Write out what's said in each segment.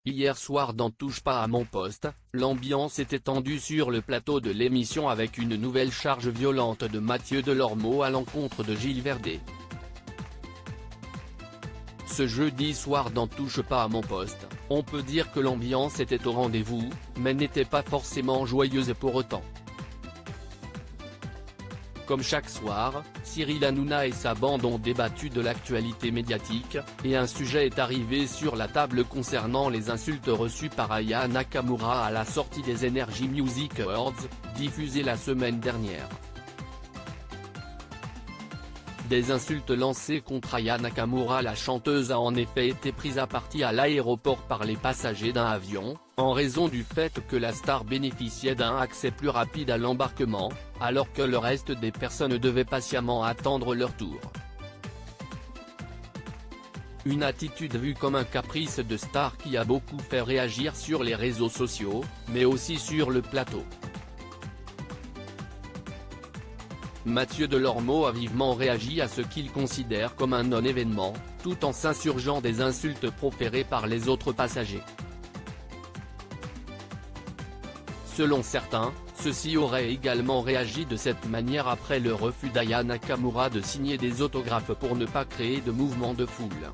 Hier soir dans Touche pas à mon poste, l'ambiance était tendue sur le plateau de l'émission avec une nouvelle charge violente de Mathieu Delormeau à l'encontre de Gilles Verdez. Ce jeudi soir dans Touche pas à mon poste, on peut dire que l'ambiance était au rendez-vous, mais n'était pas forcément joyeuse pour autant. Comme chaque soir, Cyril Hanouna et sa bande ont débattu de l'actualité médiatique, et un sujet est arrivé sur la table concernant les insultes reçues par Aya Nakamura à la sortie des Energy Music Awards, diffusés la semaine dernière. Des insultes lancées contre Aya Nakamura, la chanteuse a en effet été prise à partie à l'aéroport par les passagers d'un avion, en raison du fait que la star bénéficiait d'un accès plus rapide à l'embarquement, alors que le reste des personnes devaient patiemment attendre leur tour. Une attitude vue comme un caprice de star qui a beaucoup fait réagir sur les réseaux sociaux, mais aussi sur le plateau. Mathieu Delormeau a vivement réagi à ce qu'il considère comme un non-événement, tout en s'insurgeant des insultes proférées par les autres passagers. Selon certains, ceux-ci auraient également réagi de cette manière après le refus d'Aya Nakamura de signer des autographes pour ne pas créer de mouvement de foule.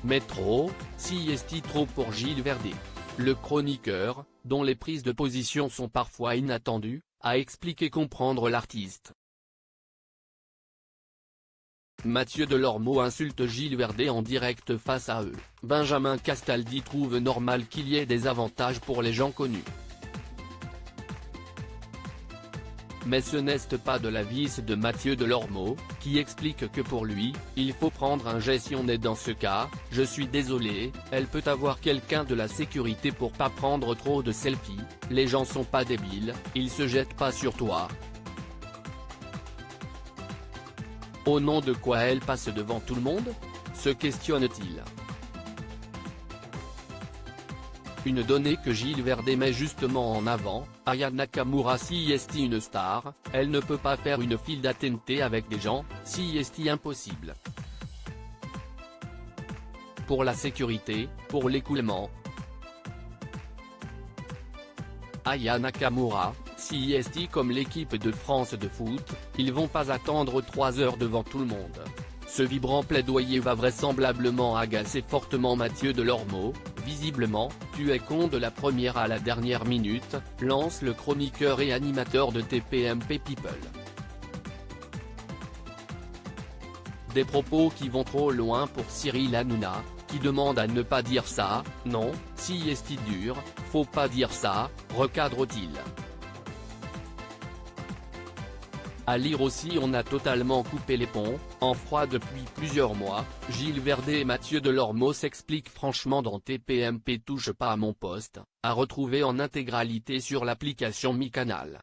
Mais trop, si est trop pour Gilles Verdez. Le chroniqueur, dont les prises de position sont parfois inattendues, a expliqué comprendre l'artiste. Mathieu Delormeau insulte Gilles Verdez en direct face à eux. Benjamin Castaldi trouve normal qu'il y ait des avantages pour les gens connus. Mais ce n'est pas de l'avis de Mathieu Delormeau, qui explique que pour lui, il faut prendre un jet si on est dans ce cas. Je suis désolé, elle peut avoir quelqu'un de la sécurité pour pas prendre trop de selfies, les gens sont pas débiles, ils se jettent pas sur toi. Au nom de quoi elle passe devant tout le monde ? Se questionne-t-il. Une donnée que Gilles Verdez met justement en avant, Aya Nakamura si est une star, elle ne peut pas faire une file d'attente avec des gens, si est impossible. Pour la sécurité, pour l'écoulement. Aya Nakamura, si est comme l'équipe de France de foot, ils vont pas attendre 3 heures devant tout le monde. Ce vibrant plaidoyer va vraisemblablement agacer fortement Mathieu Delormeau. Visiblement, tu es con de la première à la dernière minute, lance le chroniqueur et animateur de TPMP People. Des propos qui vont trop loin pour Cyril Hanouna, qui demande à ne pas dire ça. Non, si est dur, faut pas dire ça, recadre-t-il. À lire aussi, on a totalement coupé les ponts, en froid depuis plusieurs mois. Gilles Verdez et Mathieu Delormeau s'expliquent franchement dans TPMP Touche pas à mon poste, à retrouver en intégralité sur l'application Mi Canal.